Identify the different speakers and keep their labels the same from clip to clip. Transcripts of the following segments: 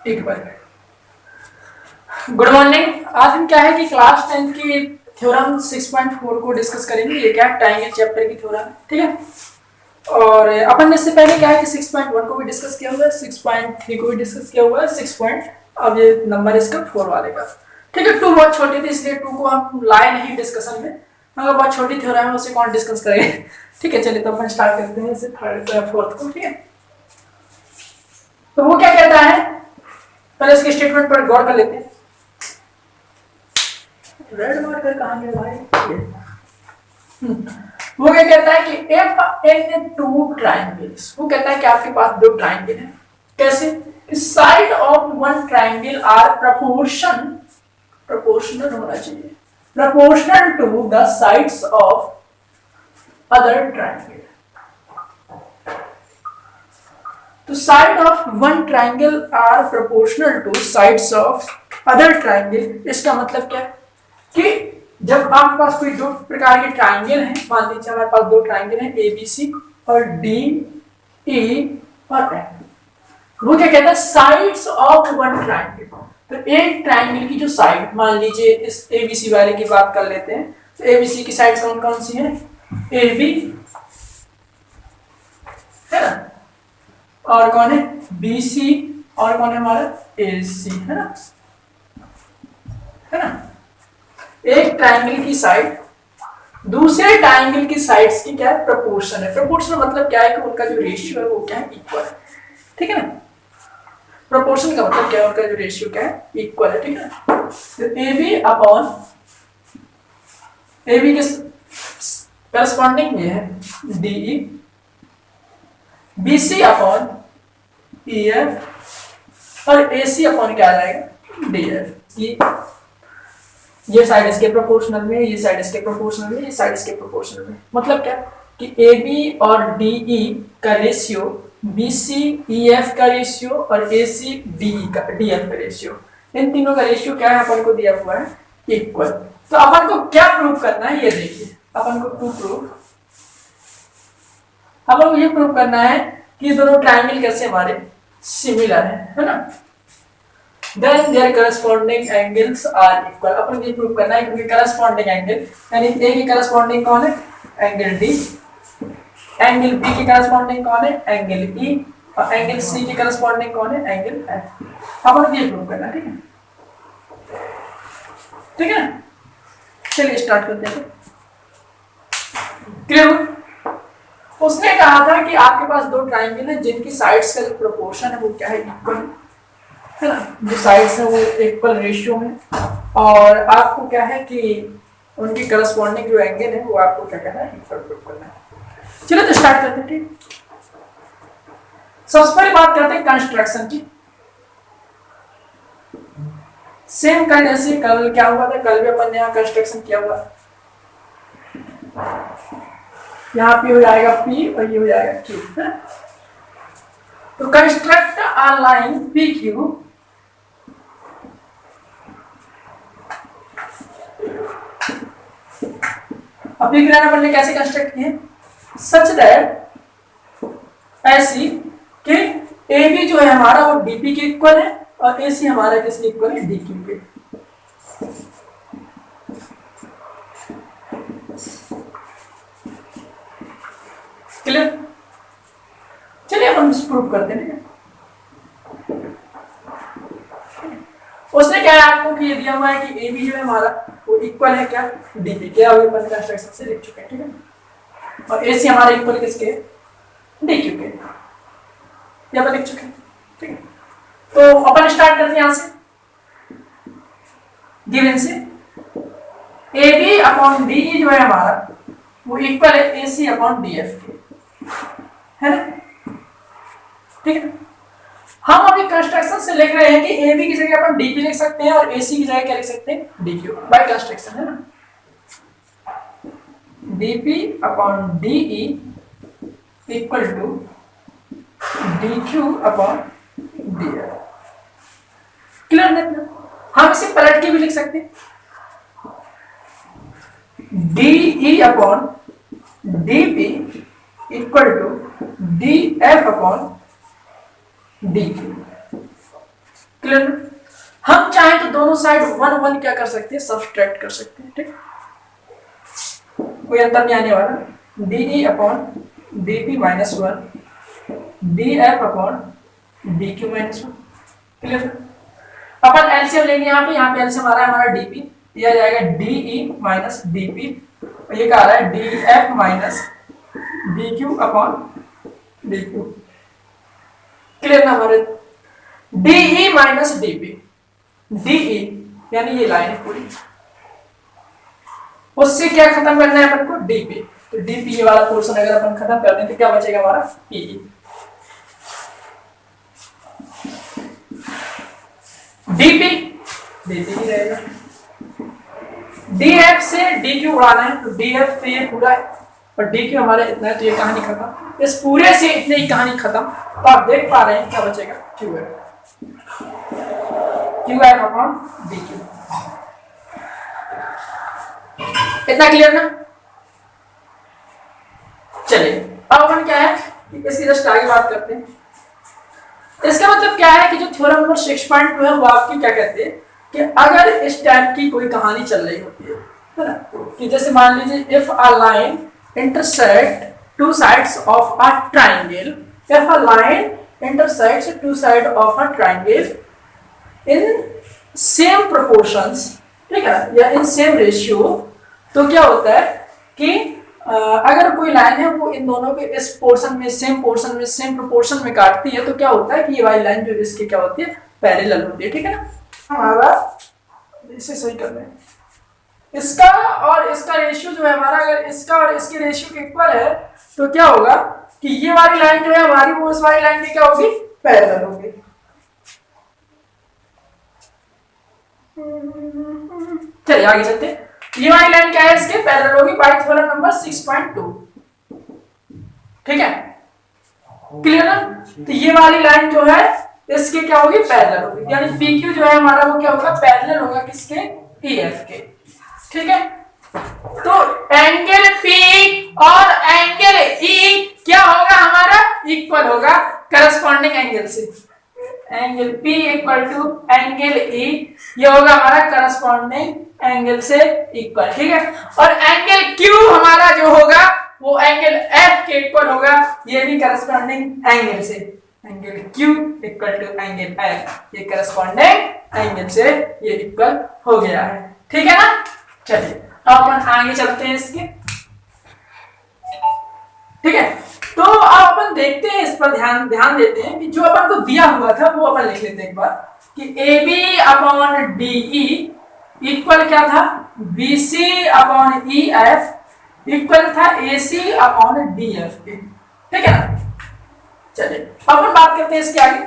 Speaker 1: एक बार good morning. आज हम क्या है कि क्लास 10 की थ्योरम 6.4 को डिस्कस करेंगे। ये क्या है, ट्रायंगल चैप्टर की थ्योरम है, ठीक है। और अपन ने इससे पहले क्या है कि 6.1 को भी डिस्कस किया हुआ है, 6.3 को भी डिस्कस किया हुआ है, 6 पॉइंट अब ये नंबर इसका 4 वाले का, ठीक है। 2 बहुत छोटी थी इसलिए 2 को हम लाए नहीं डिस्कशन में, मगर बहुत छोटी थ्योरम है उसे कौन डिस्कस करेंगे, ठीक है। चलिए तो अपन स्टार्ट करते हैं इसे थर्ड या फोर्थ को, ठीक है। तो वो क्या कहता है, पहले इसके स्टेटमेंट पर गौर कर लेते हैं। रेड मार्कर कहां गया भाई? वो क्या कहता है कि if in two triangles, वो कहता है कि आपके पास दो ट्रायंगल हैं। कैसे? Side of one triangle are proportional होना चाहिए, proportional to the sides of other triangle. तो side of one triangle are proportional to sides of other triangle. इसका मतलब क्या है कि जब आपके पास कोई दो प्रकार के ट्रायंगल हैं, मान लीजिए हमारे पास दो ट्रायंगल हैं ए बी सी और डी ई और एफ, वो क्या कहता है साइड्स ऑफ वन ट्रायंगल। तो एक ट्रायंगल की जो साइड, मान लीजिए इस ए बी सी वाले की बात कर लेते हैं, तो ए बी सी की साइड कौन कौन सी है? ए बी है ना, और कौन है बी सी, और कौन है हमारा ए सी, है ना, है ना। एक ट्रायंगल की साइड दूसरे ट्रायंगल की साइड्स की क्या है? प्रोपोर्शन है। प्रोपोर्शन मतलब क्या है कि उनका जो रेशियो है वो क्या है? इक्वल है, ठीक है ना। प्रोपोर्शन का मतलब क्या है? उनका जो रेशियो क्या है? इक्वल है, ठीक है ना। तो A B upon A B के करस्पॉन्डिंग ये है D E, B C upon E F और ए सी अपॉन क्या आ जाएगा? D F. ये साइड इसके प्रोपोर्शनल में, ये साइड इसके प्रोपोर्शनल में, ये साइड इसके प्रोपोर्शनल में। मतलब क्या कि ए बी और डी ई का ratio, B C E F का रेशियो और ए सी डी ई का डी एफ का रेशियो, इन तीनों का रेशियो क्या है? अपन को दिया हुआ है इक्वल। तो अपन को क्या प्रूव करना है ये देखिए। अपन को ये प्रूव करना है कि दोनों ट्रायंगल कैसे हमारे सिमिलर है ना। Then their corresponding angles are equal। अपन ये प्रूव करना है क्योंकि corresponding angle यानी A की corresponding कौन है? एंगल D, एंगल B की corresponding कौन है? एंगल E, और एंगल C की corresponding कौन है? Angle F। अपन ये प्रूव करना है, ठीक है, ठीक है। चलिए स्टार्ट करते हैं। क्लियर? उसने कहा था कि आपके पास दो ट्रायंगल है जिनकी साइड्स का जो प्रोपोर्शन है वो क्या है? इक्वल है ना। जो साइड्स है वो इक्वल रेशियो में, और आपको क्या है कि उनकी करस्पॉन्डिंग जो एंगल है वो आपको क्या करना है? इक्वल प्रूव करना है। चलो तो स्टार्ट करते हैं, ठीक। सबसे पहले बात करते हैं कंस्ट्रक्शन की। सेम काइंड ऐसे कल क्या हुआ था, कल भी अपन ने यहाँ कंस्ट्रक्शन किया हुआ, यहाँ पे हो जाएगा P और ये हो जाएगा Q, है? तो construct a line P Q अभी अपन ने कैसे कंस्ट्रक्ट किए? सच दैट ऐसी कि ए बी जो है हमारा वो डीपी के इक्वल है और ए सी हमारा किसके इक्वल है? डी क्यू के। क्लियर? चलिए हम प्रूव करते हैं। उसने क्या है आपको कि ये दिया हुआ है कि ए बी जो है हमारा वो इक्वल है क्या? डीपी के। अभी अपन कंस्ट्रक्शन से लिख चुके हैं, ठीक है। और ए सी हमारा इक्वल किसके? डी क्यू के, ये अपन लिख चुके हैं, ठीक है। तो अपन स्टार्ट करते हैं यहां से, गिवन से A B upon D E जो है हमारा वो इक्वल है A C upon D F के, है ना, ठीक है। हम अभी कंस्ट्रक्शन से लिख रहे हैं कि ए बी की जगह अपन डीपी लिख सकते हैं और ए सी की जगह क्या लिख सकते हैं? डी क्यू बाय कंस्ट्रक्शन, है ना। DP upon D E equal to D Q upon D F. Clear? हम इसे पलट के भी लिख सकते हैं, D E upon D P equal to D F upon D Q, clear? हम चाहें तो दोनों साइड 1 1 क्या कर सकते हैं, सब्सट्रैक्ट कर सकते हैं, ठीक, कोई अंतर नहीं आने वाला। D upon D P minus 1 D F upon D Q minus 1, clear? अपन एलसीएम लेंगे यहाँ पे एलसीएम आ रहा है हमारा डीपी, दिया जाएगा डीई माइनस डीपी, और ये क्या आ रहा है D F minus D Q upon D Q, clear ना हमारे? डीई माइनस डीपी, डीई यानी ये लाइन है पूरी, उससे क्या खत्म करना है अपन को, डीपी, तो डीपी ये वाला पोर्शन अगर अपन खत्म कर दें तो क्या बचेगा हमारा, पीई। डीपी डीपी ही रहेगा, डीएफ से डीक्यू उड़ाना है तो डीएफ पे ये पूरा है और डीक्यू हमारे इतना है, तो ये कहानी खत्म, इस पूरे से इतने ही कहानी खत्म। तो आप देख पा रहे हैं क्या बचेगा, क्यू है, क्यू है अपॉन डीक्यू, इतना क्लियर ना? चलिए अब अपन क्या है इसकी जस्ट आगे बात करते हैं। इसका मतलब क्या है कि जो थ्योरम नंबर 6.2 है वो आपकी क्या कहते हैं कि अगर इस टाइप की कोई कहानी चल रही होती है ना, कि जैसे मान लीजिए if a line intersect two sides of a triangle, if a line intersects two side of a triangle in same proportions, ठीक है, या इन सेम रेशियो, तो क्या होता है कि अगर कोई लाइन है वो इन दोनों के इस पोर्शन में सेम प्रोपोर्शन में काटती है, तो क्या होता है कि ये वाली लाइन जो इसकी क्या होती है, पैरेलल होती है, ठीक है ना? हमारा इसे सही कर लें, इसका और इसका रेशियो जो है हमारा, अगर इसका और इसके रेशियो के इक्वल है तो क्या होगा कि ये वाली लाइन जो है हमारी वो इस वाली लाइन की क्या होगी, पैरेलल होगी। चलिए आगे चलते हैं, ये वाली लाइन क्या है, इसके पैरेलल होगी बाय थ्योरम नंबर 6.2, ठीक है, क्लियर ना? तो ये वाली लाइन जो है इसके क्या होगी, पैरेलल होगी, यानी PQ जो है हमारा वो क्या होगा, पैरेलल होगा किसके, EF के, ठीक है? तो एंगल P और एंगल E क्या होगा हमारा, इक्वल होगा करस्पॉन्डिंग एंगल से, angle P equal to angle E, ये होगा हमारा करस्पॉन्डिंग एंगल से इक्वल, ठीक है? और एंगल Q हमारा जो होगा वो एंगल F के इक्वल होगा, ये भी करस्पॉन्डिंग एंगल से, angle Q equal to angle F, ये करस्पॉन्डिंग एंगल से ये इक्वल हो गया है, ठीक है ना? चलिए अब अपन आगे चलते हैं इसके, ठीक है? तो अब अपन देखते हैं, इस पर ध्यान देते हैं कि जो अपन को दिया हुआ था वो अपन लिख लेते हैं एक बार कि AB अपॉन DE इक्वल क्या था, BC अपॉन EF इक्वल था AC अपॉन DF के, ठीक है ना? चलिए अपन बात करते हैं इसके आगे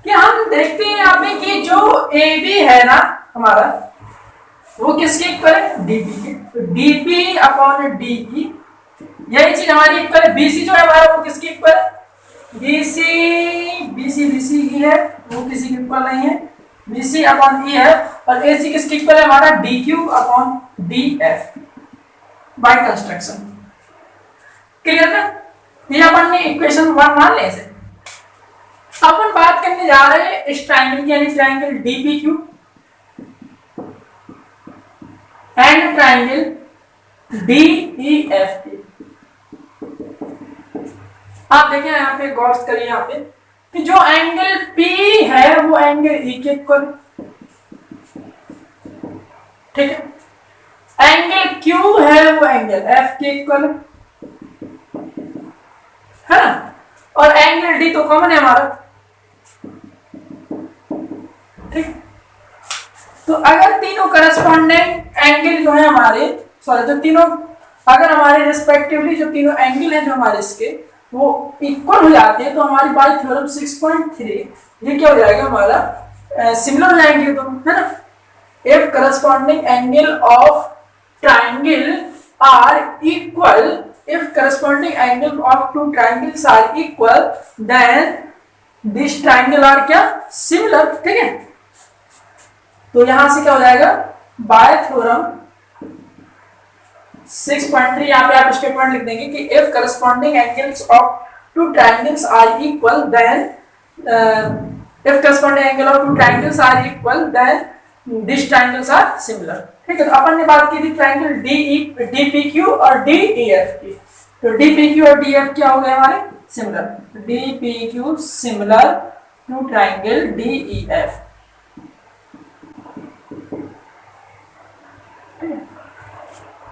Speaker 1: कि हम देखते हैं यहाँ पे कि जो AB है ना हमारा वो किसके इक्वल है, DB के, तो DB अपॉन DE यही चीज हमारी इक्वल है। BC जो है हमारा वो किसके इक्वल है, BC की है, वो किसी के इक्वल नहीं है, BC अपॉन E है, और AC किसके इक्वल है हमारा, DQ upon DF by construction, clear ना? ये अपन ने इक्वेशन 1 मान ले इसे। अपन बात करने जा रहे हैं इस ट्रायंगल की, यानी triangle DPQ and triangle DEF की। आप देखें यहाँ पे गौर करिए यहाँ पे कि जो एंगल P है वो एंगल E के इक्वल, ठीक है? एंगल Q है वो एंगल F के इक्वल है ना, और एंगल D तो कॉमन है हमारा, ठीक? तो अगर तीनों करस्पॉन्डिंग एंगल जो है हमारे, सॉरी जो तीनों अगर हमारे रिस्पेक्टिवली जो तीनों एंगल हैं जो हमारे इसके वो इक्वल हो जाते हैं, तो हमारी बाय थ्योरम 6.3 ये क्या हो जाएगा हमारा, सिमिलर हो जाएंगे दोनों, है ना? If corresponding angle of triangle are equal, if corresponding angle of two triangles are equal then this triangle are क्या, similar, ठीक है? तो यहां से क्या हो जाएगा, बाय थ्योरम 6.3 यहाँ पे आप स्टेटमेंट लिख देंगे कि if corresponding angles of two triangles are equal then If corresponding angle of two triangles are equal, then these triangles are similar. ठीक है, तो अपन ने बात की थी ट्रायंगल DPQ और DEF की। तो DPQ और DEF क्या हो गए हमारे? Similar. DPQ similar to triangle DEF।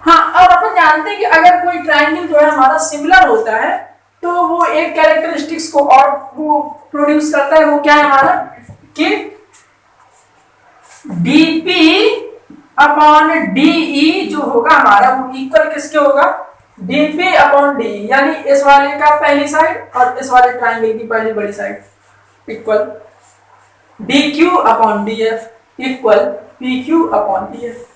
Speaker 1: हाँ, अब अपन जानते हैं कि अगर कोई ट्रायंगल जो है हमारा सिमिलर होता है तो वो एक कैरेक्टरिस्टिक्स को और वो प्रोड्यूस करता है, वो क्या है हमारा कि DP अपॉन DE जो होगा हमारा वो इक्वल किसके होगा? DP अपॉन DE, यानी इस वाले का पहली साइड और इस वाले ट्रायंगल की पहली बड़ी side equal DQ upon DF equal PQ upon DF।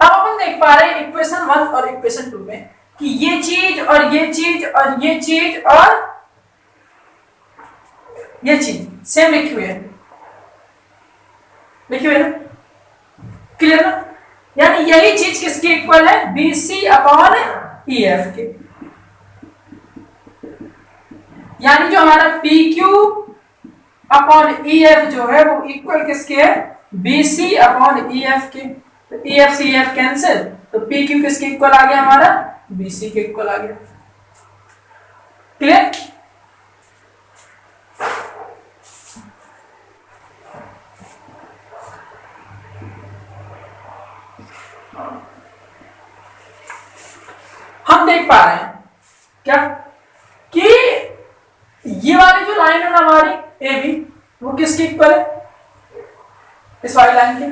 Speaker 1: अब अपन देख पा रहे हैं इक्वेशन 1 और इक्वेशन 2 में कि ये चीज और ये चीज और ये चीज और ये चीज सेम लिखी हुई है, लिखी हुई है ना? क्लियर ना? यानी यही चीज किसकी इक्वल है? BC अपॉन EF के। यानी जो हमारा PQ अपॉन EF जो है वो इक्वल किसके है? BC अपॉन EF के। तो EF से EF कैंसिल, तो PQ किसके इक्वल आ गया हमारा? BC के इक्वल आ गया। क्लियर? हम देख पा रहे हैं क्या कि ये वाली जो लाइन है ना हमारी AB वो किसकी इक्वल है? इस वाली लाइन के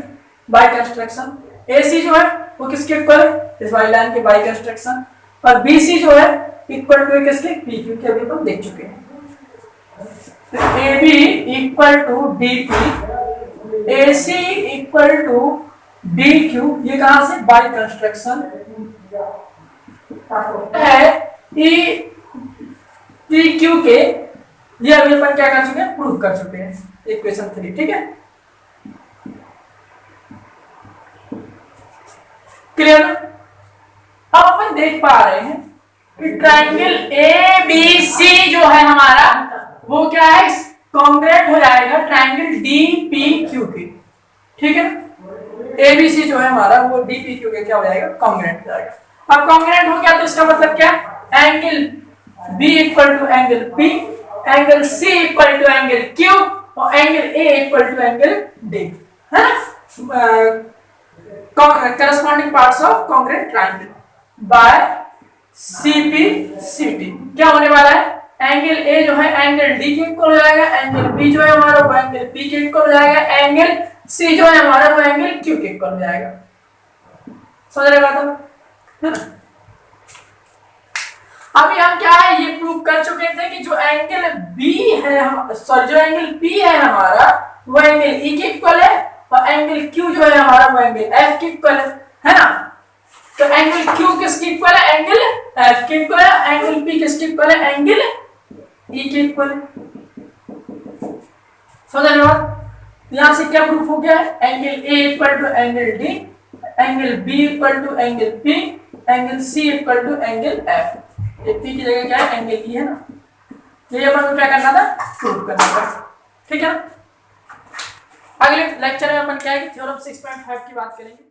Speaker 1: बाय कंस्ट्रक्शन। AC जो है वो किसके इक्वल है? इस वाली लाइन के बाय कंस्ट्रक्शन। और BC जो है इक्वल टू किसके? PQ के, अभी हम देख चुके हैं। तो AB equal to DP, AC equal to DQ, ये कहां से? बाय कंस्ट्रक्शन है PQ के। ये अभी अपन क्या कर चुके हैं? प्रूव कर चुके हैं इक्वेशन 3। ठीक है, क्लियर? अब अपन देख पा रहे हैं कि ट्रायंगल ABC जो है हमारा वो क्या है? कॉन्ग्रेट हो जाएगा ट्रायंगल DPQ के। ठीक है ना? ABC जो है हमारा वो DPQ के क्या हो जाएगा? कॉन्ग्रेट हो जाएगा। अब कॉन्ग्रेट हो गया तो इसका मतलब क्या? Angle B equal to angle P, angle C equal to angle Q और angle A equal to angle D, है ना? corresponding parts of congruent triangle by CP/CT क्या होने वाला है? एंगल A जो है एंगल D के इक्वल हो जाएगा, एंगल B जो है हमारा वो एंगल P के इक्वल हो जाएगा, एंगल C जो है हमारा वो एंगल Q के इक्वल हो जाएगा। समझ रहे बात? है ना? अभी हम क्या है ये प्रूव कर चुके थे कि जो एंगल B है, सॉरी जो एंगल P है हमारा वो एंगल E के इक्वल है और एंगल Q जो है हमारा वो एंगल F के इक्वल है ना? तो एंगल Q किसके इक्वल है? एंगल F के इक्वल है। एंगल P किसके इक्वल है? एंगल E के इक्वल है। समझ रहे हो? यहां से क्या प्रूफ हो गया है? Angle A equal to angle D, angle B equal to angle P, angle C equal to angle F। ये P की जगह क्या है? एंगल E है ना? ये अपन को क्या करना था? प्रूफ करना था। ठीक है ना? अगले लेक्चर में अपन क्या है कि थ्योरम 6.5 की बात करेंगे।